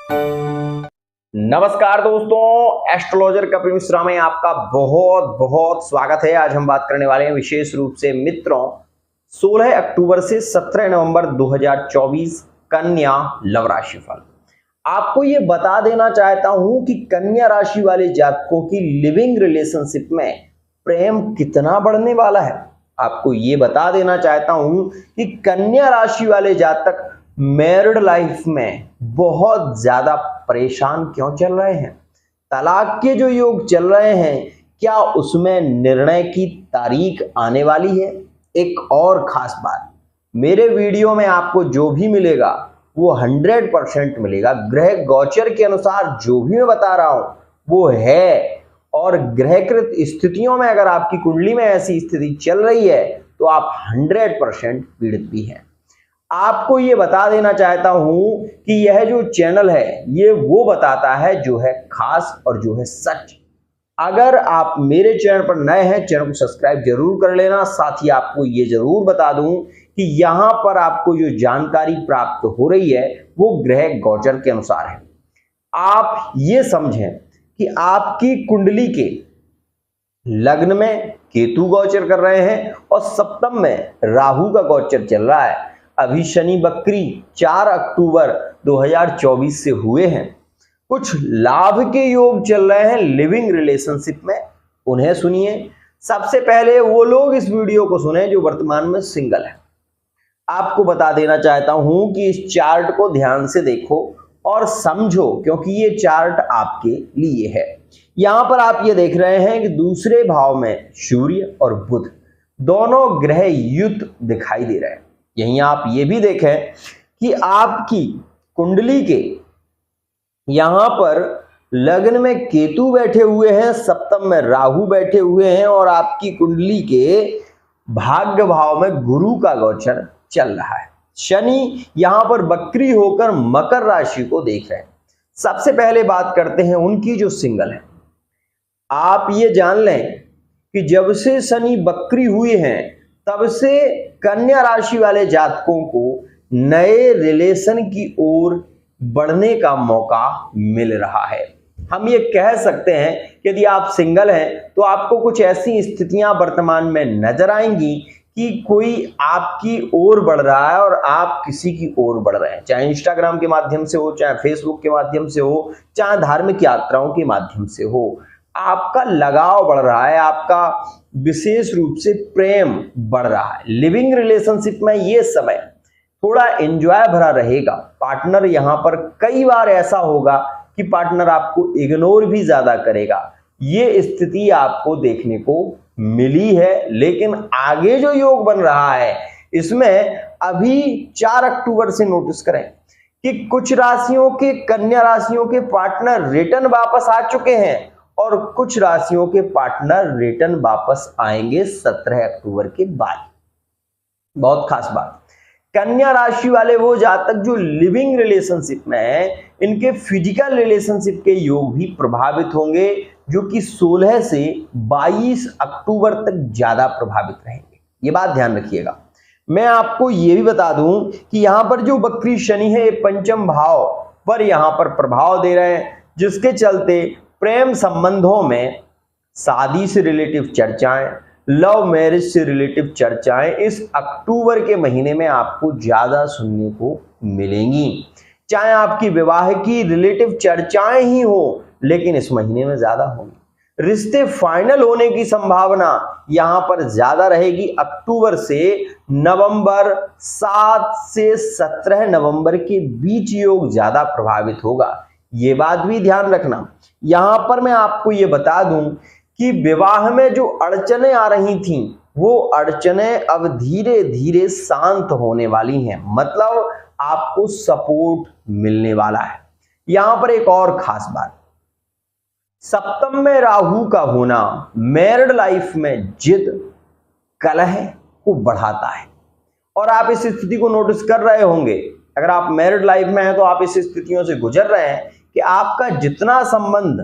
नमस्कार दोस्तों, एस्ट्रोलॉजर कपिल मिश्रा में आपका बहुत बहुत स्वागत है। आज हम बात करने वाले हैं विशेष रूप से मित्रों 16 अक्टूबर से 17 नवंबर 2024 कन्या लव राशि फल। आपको ये बता देना चाहता हूं कि कन्या राशि वाले जातकों की लिविंग रिलेशनशिप में प्रेम कितना बढ़ने वाला है। आपको ये बता देना चाहता हूं कि कन्या राशि वाले जातक मैरिड लाइफ में बहुत ज्यादा परेशान क्यों चल रहे हैं। तलाक के जो योग चल रहे हैं, क्या उसमें निर्णय की तारीख आने वाली है। एक और खास बात, मेरे वीडियो में आपको जो भी मिलेगा वो 100% मिलेगा। ग्रह गोचर के अनुसार जो भी मैं बता रहा हूं वो है, और ग्रहकृत स्थितियों में अगर आपकी कुंडली में ऐसी स्थिति चल रही है तो आप 100% पीड़ित भी हैं। आपको ये बता देना चाहता हूं कि यह जो चैनल है ये वो बताता है जो है खास और जो है सच। अगर आप मेरे चैनल पर नए हैं, चैनल को सब्सक्राइब जरूर कर लेना। साथ ही आपको ये जरूर बता दूं कि यहां पर आपको जो जानकारी प्राप्त हो रही है वो ग्रह गोचर के अनुसार है। आप ये समझें कि आपकी कुंडली के लग्न में केतु गोचर कर रहे हैं और सप्तम में राहु का गोचर चल रहा है। अभी शनि बकरी 4 अक्टूबर 2024 से हुए हैं। कुछ लाभ के योग चल रहे हैं लिविंग रिलेशनशिप में, उन्हें सुनिए। सबसे पहले वो लोग इस वीडियो को सुने जो वर्तमान में सिंगल है। आपको बता देना चाहता हूं कि इस चार्ट को ध्यान से देखो और समझो, क्योंकि ये चार्ट आपके लिए है। यहां पर आप ये देख रहे हैं कि दूसरे भाव में सूर्य और बुध दोनों ग्रह युक्त दिखाई दे रहे हैं। यहीं आप ये भी देखें कि आपकी कुंडली के यहां पर लग्न में केतु बैठे हुए हैं, सप्तम में राहु बैठे हुए हैं और आपकी कुंडली के भाग्य भाव में गुरु का गोचर चल रहा है। शनि यहां पर बकरी होकर मकर राशि को देख रहे हैं। सबसे पहले बात करते हैं उनकी जो सिंगल है। आप ये जान लें कि जब से शनि बकरी हुए हैं तब से कन्या राशि वाले जातकों को नए रिलेशन की ओर बढ़ने का मौका मिल रहा है। हम ये कह सकते हैं कि यदि आप सिंगल हैं तो आपको कुछ ऐसी स्थितियां वर्तमान में नजर आएंगी कि कोई आपकी ओर बढ़ रहा है और आप किसी की ओर बढ़ रहे हैं, चाहे इंस्टाग्राम के माध्यम से हो, चाहे फेसबुक के माध्यम से हो, चाहे धार्मिक यात्राओं के माध्यम से हो। आपका लगाव बढ़ रहा है, आपका विशेष रूप से प्रेम बढ़ रहा है। लिविंग रिलेशनशिप में ये समय थोड़ा एंजॉय भरा रहेगा। पार्टनर यहां पर कई बार ऐसा होगा कि पार्टनर आपको इग्नोर भी ज्यादा करेगा। ये स्थिति आपको देखने को मिली है, लेकिन आगे जो योग बन रहा है इसमें अभी 4 अक्टूबर से नोटिस करें कि कुछ राशियों के, कन्या राशियों के पार्टनर रिटर्न वापस आ चुके हैं और कुछ राशियों के पार्टनर रिटर्न वापस आएंगे 17 अक्टूबर के बाद। बहुत खास बात, कन्या राशि वाले वो जातक जो लिविंग रिलेशनशिप में हैं, इनके फिजिकल रिलेशनशिप के योग भी प्रभावित होंगे, जो कि 16 से 22 अक्टूबर तक ज्यादा प्रभावित रहेंगे। ये बात ध्यान रखिएगा। मैं आपको ये भी बता दूं कि यहां पर जो बकरी शनि है पंचम भाव पर यहां पर प्रभाव दे रहे हैं, जिसके चलते प्रेम संबंधों में शादी से रिलेटिव चर्चाएं, लव मैरिज से रिलेटिव चर्चाएं इस अक्टूबर के महीने में आपको ज्यादा सुनने को मिलेंगी। चाहे आपकी विवाह की रिलेटिव चर्चाएं ही हो, लेकिन इस महीने में ज्यादा होंगी। रिश्ते फाइनल होने की संभावना यहां पर ज्यादा रहेगी। अक्टूबर से नवंबर 7 से 17 नवंबर के बीच योग ज्यादा प्रभावित होगा। ये बात भी ध्यान रखना। यहां पर मैं आपको ये बता दूं कि विवाह में जो अड़चनें आ रही थीं वो अड़चनें अब धीरे धीरे शांत होने वाली हैं। मतलब आपको सपोर्ट मिलने वाला है। यहां पर एक और खास बात, सप्तम में राहु का होना मैरिड लाइफ में जिद, कलह को बढ़ाता है। और आप इस स्थिति को नोटिस कर रहे होंगे, अगर आप मैरिड लाइफ में हैं तो आप इस स्थितियों से गुजर रहे हैं कि आपका जितना संबंध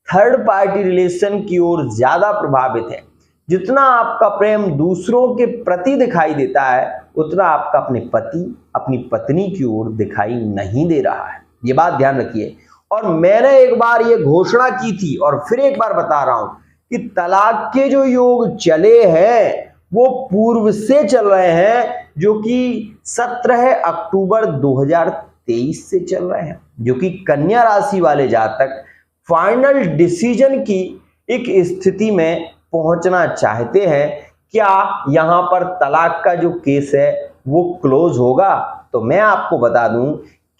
थर्ड पार्टी रिलेशन की ओर ज्यादा प्रभावित है, जितना आपका प्रेम दूसरों के प्रति दिखाई देता है, उतना आपका अपने पति, अपनी पत्नी की ओर दिखाई नहीं दे रहा है। ये बात ध्यान रखिए। और मैंने एक बार ये घोषणा की थी और फिर एक बार बता रहा हूं कि तलाक के जो योग चले हैं वो पूर्व से चल रहे हैं, जो कि 17 अक्टूबर 2023 से चल रहे हैं, जो कि कन्या राशि वाले जातक फाइनल डिसीजन की एक स्थिति में पहुंचना चाहते हैं। क्या यहां पर तलाक का जो केस है वो क्लोज होगा? तो मैं आपको बता दूं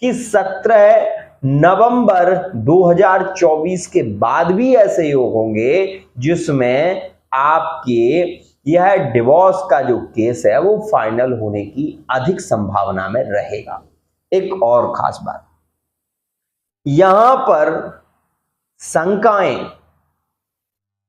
कि 17 नवंबर 2024 के बाद भी ऐसे योग होंगे जिसमें आपके यह डिवोर्स का जो केस है वो फाइनल होने की अधिक संभावना में रहेगा। एक और खास बात, यहां पर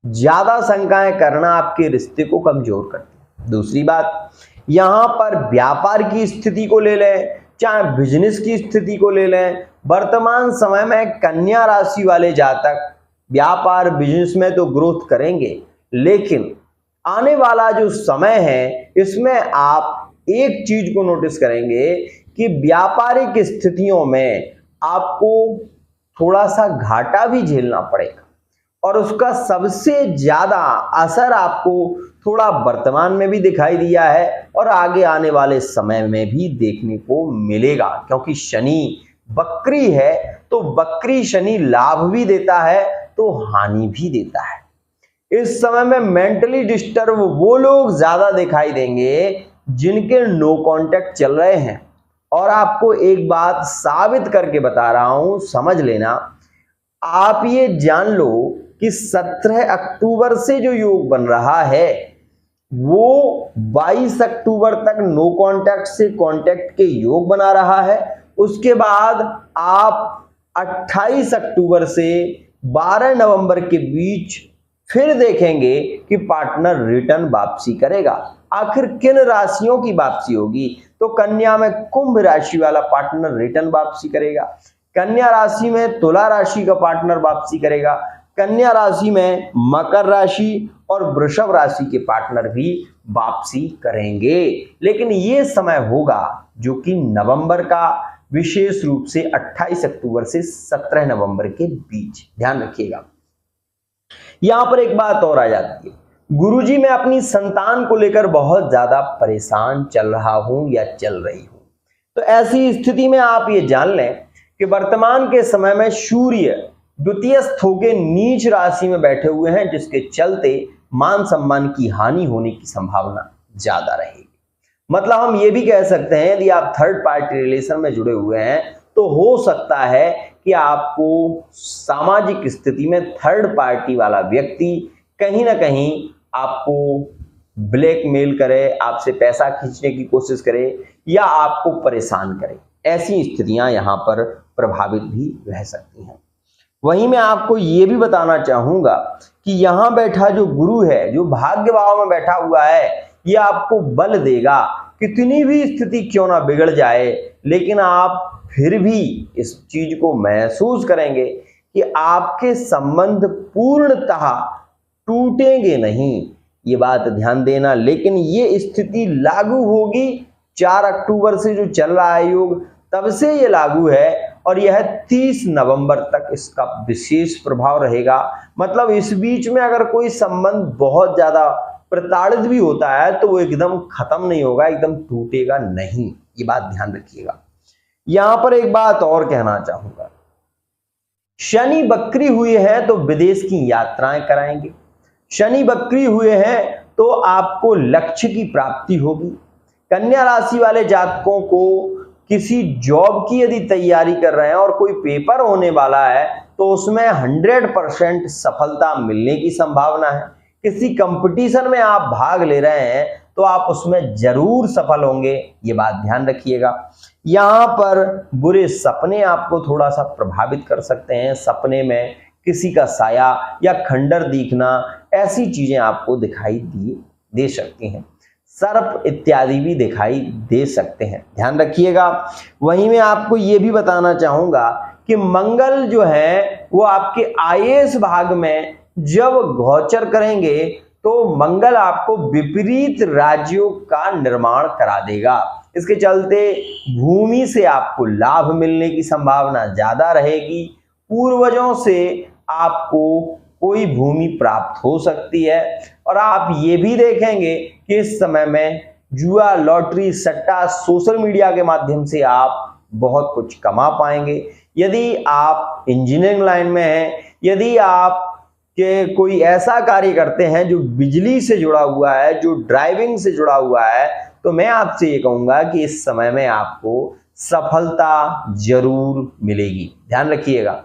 ज्यादा शंकाएं करना आपके रिश्ते को कमजोर करती है। दूसरी बात, यहां पर व्यापार की स्थिति को ले लें, चाहे बिजनेस की स्थिति को ले लें, वर्तमान समय में कन्या राशि वाले जातक व्यापार बिजनेस में तो ग्रोथ करेंगे, लेकिन आने वाला जो समय है इसमें आप एक चीज को नोटिस करेंगे कि व्यापारिक स्थितियों में आपको थोड़ा सा घाटा भी झेलना पड़ेगा और उसका सबसे ज्यादा असर आपको थोड़ा वर्तमान में भी दिखाई दिया है और आगे आने वाले समय में भी देखने को मिलेगा, क्योंकि शनि वक्री है तो वक्री शनि लाभ भी देता है तो हानि भी देता है। इस समय में मेंटली डिस्टर्ब वो लोग ज्यादा दिखाई देंगे जिनके नो कांटेक्ट चल रहे हैं। और आपको एक बात साबित करके बता रहा हूं, समझ लेना। आप ये जान लो कि 17 अक्टूबर से जो योग बन रहा है वो 22 अक्टूबर तक नो कांटेक्ट से कांटेक्ट के योग बना रहा है। उसके बाद आप 28 अक्टूबर से 12 नवंबर के बीच फिर देखेंगे कि पार्टनर रिटर्न वापसी करेगा। आखिर किन राशियों की वापसी होगी? तो कन्या में कुंभ राशि वाला पार्टनर रिटर्न वापसी करेगा, कन्या राशि में तुला राशि का पार्टनर वापसी करेगा, कन्या राशि में मकर राशि और वृषभ राशि के पार्टनर भी वापसी करेंगे। लेकिन ये समय होगा जो कि नवंबर का, विशेष रूप से 28 अक्टूबर से 17 नवंबर के बीच, ध्यान रखिएगा। यहां पर एक बात और आ जाती है, गुरुजी मैं अपनी संतान को लेकर बहुत ज्यादा परेशान चल रहा हूं या चल रही हूं। तो ऐसी स्थिति में आप ये जान लें कि वर्तमान के समय में सूर्य द्वितीय स्थों के नीच राशि में बैठे हुए हैं, जिसके चलते मान सम्मान की हानि होने की संभावना ज्यादा रहेगी। मतलब हम ये भी कह सकते हैं यदि आप थर्ड पार्टी रिलेशन में जुड़े हुए हैं तो हो सकता है कि आपको सामाजिक स्थिति में थर्ड पार्टी वाला व्यक्ति कहीं ना कहीं आपको ब्लैकमेल करे, आपसे पैसा खींचने की कोशिश करे या आपको परेशान करे। ऐसी स्थितियां यहां पर प्रभावित भी रह सकती हैं। वहीं मैं आपको ये भी बताना चाहूंगा कि यहां बैठा जो गुरु है, जो भाग्य भाव में बैठा हुआ है, ये आपको बल देगा। कितनी भी स्थिति क्यों ना बिगड़ जाए, लेकिन आप फिर भी इस चीज को महसूस करेंगे कि आपके संबंध पूर्णतः टूटेंगे नहीं। ये बात ध्यान देना। लेकिन ये स्थिति लागू होगी 4 अक्टूबर से जो चल रहा है योग, तब से ये लागू है और यह 30 नवंबर तक इसका विशेष प्रभाव रहेगा। मतलब इस बीच में अगर कोई संबंध बहुत ज्यादा प्रताड़ित भी होता है तो वो एकदम खत्म नहीं होगा, एकदम टूटेगा नहीं। ये बात ध्यान रखिएगा। यहां पर एक बात और कहना चाहूंगा, शनि वक्री हुए हैं तो विदेश की यात्राएं कराएंगे, शनि वक्री हुए हैं तो आपको लक्ष्य की प्राप्ति होगी। कन्या राशि वाले जातकों को किसी जॉब की यदि तैयारी कर रहे हैं और कोई पेपर होने वाला है तो उसमें 100% सफलता मिलने की संभावना है। किसी कंपटीशन में आप भाग ले रहे हैं तो आप उसमें जरूर सफल होंगे, ये बात ध्यान रखिएगा। यहां पर बुरे सपने आपको थोड़ा सा प्रभावित कर सकते हैं। सपने में किसी का साया या खंडर दिखना, ऐसी चीजें आपको दिखाई दे सकती हैं। सर्प इत्यादि भी दिखाई दे सकते हैं, ध्यान रखिएगा। वहीं मैं आपको ये भी बताना चाहूंगा कि मंगल जो है वो आपके आईएएस भाग में जब गोचर करेंगे तो मंगल आपको विपरीत राज्यों का निर्माण करा देगा। इसके चलते भूमि से आपको लाभ मिलने की संभावना ज्यादा रहेगी। पूर्वजों से आपको कोई भूमि प्राप्त हो सकती है और आप ये भी देखेंगे कि इस समय में जुआ, लॉटरी, सट्टा, सोशल मीडिया के माध्यम से आप बहुत कुछ कमा पाएंगे। यदि आप इंजीनियरिंग लाइन में हैं, यदि आप के कोई ऐसा कार्य करते हैं जो बिजली से जुड़ा हुआ है, जो ड्राइविंग से जुड़ा हुआ है, तो मैं आपसे ये कहूंगा कि इस समय में आपको सफलता जरूर मिलेगी। ध्यान रखिएगा।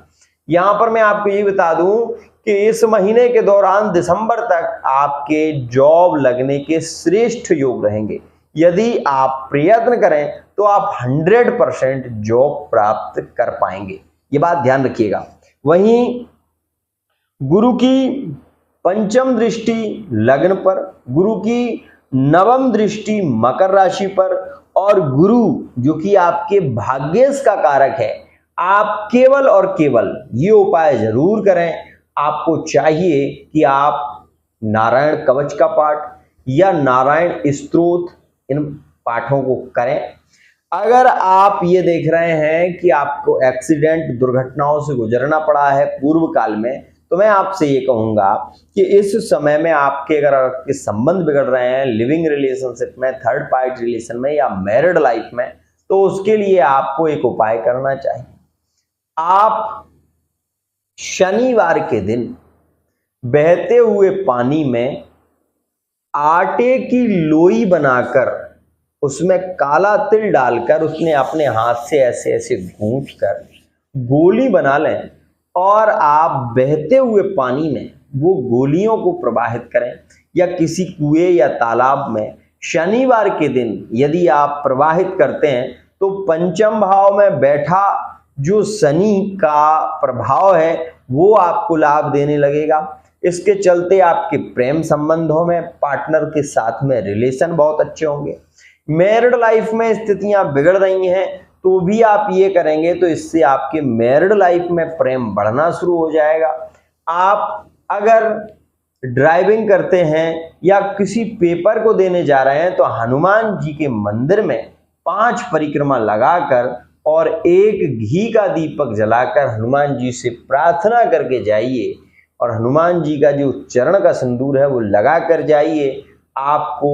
यहां पर मैं आपको ये बता दूं कि इस महीने के दौरान दिसंबर तक आपके जॉब लगने के श्रेष्ठ योग रहेंगे। यदि आप प्रयत्न करें तो आप 100% जॉब प्राप्त कर पाएंगे, ये बात ध्यान रखिएगा। वहीं गुरु की पंचम दृष्टि लग्न पर, गुरु की नवम दृष्टि मकर राशि पर और गुरु जो कि आपके भाग्येश का कारक है, आप केवल और केवल ये उपाय जरूर करें। आपको चाहिए कि आप नारायण कवच का पाठ या नारायण स्तोत्र, इन पाठों को करें। अगर आप ये देख रहे हैं कि आपको एक्सीडेंट, दुर्घटनाओं से गुजरना पड़ा है पूर्व काल में, तो मैं आपसे ये कहूंगा कि इस समय में आपके अगर आपके संबंध बिगड़ रहे हैं लिविंग रिलेशनशिप में, थर्ड पार्टी रिलेशन में या मैरिड लाइफ में, तो उसके लिए आपको एक उपाय करना चाहिए। आप शनिवार के दिन बहते हुए पानी में आटे की लोई बनाकर उसमें काला तिल डालकर उसने अपने हाथ से ऐसे ऐसे गूंथकर गोली बना लें और आप बहते हुए पानी में वो गोलियों को प्रवाहित करें या किसी कुएं या तालाब में शनिवार के दिन यदि आप प्रवाहित करते हैं तो पंचम भाव में बैठा जो शनि का प्रभाव है वो आपको लाभ देने लगेगा। इसके चलते आपके प्रेम संबंधों में पार्टनर के साथ में रिलेशन बहुत अच्छे होंगे। मैरिड लाइफ में स्थितियां बिगड़ रही हैं तो भी आप ये करेंगे तो इससे आपके मैरिड लाइफ में प्रेम बढ़ना शुरू हो जाएगा। आप अगर ड्राइविंग करते हैं या किसी पेपर को देने जा रहे हैं तो हनुमान जी के मंदिर में 5 परिक्रमा लगाकर और एक घी का दीपक जलाकर हनुमान जी से प्रार्थना करके जाइए और हनुमान जी का जो चरण का सिंदूर है वो लगा कर जाइए। आपको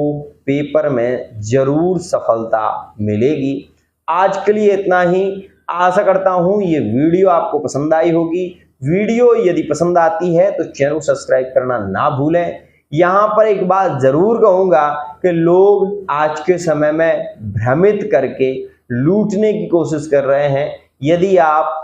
पेपर में जरूर सफलता मिलेगी। आज के लिए इतना ही। आशा करता हूं ये वीडियो आपको पसंद आई होगी। वीडियो यदि पसंद आती है तो चैनल सब्सक्राइब करना ना भूलें। यहां पर एक बात जरूर कहूंगा कि लोग आज के समय में भ्रमित करके लूटने की कोशिश कर रहे हैं। यदि आप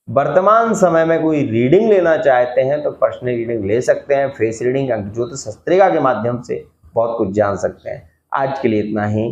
वर्तमान समय में कोई रीडिंग लेना चाहते हैं तो पर्सनल रीडिंग ले सकते हैं। फेस रीडिंग, ज्योतिष शास्त्रिका के माध्यम से बहुत कुछ जान सकते हैं। आज के लिए इतना ही।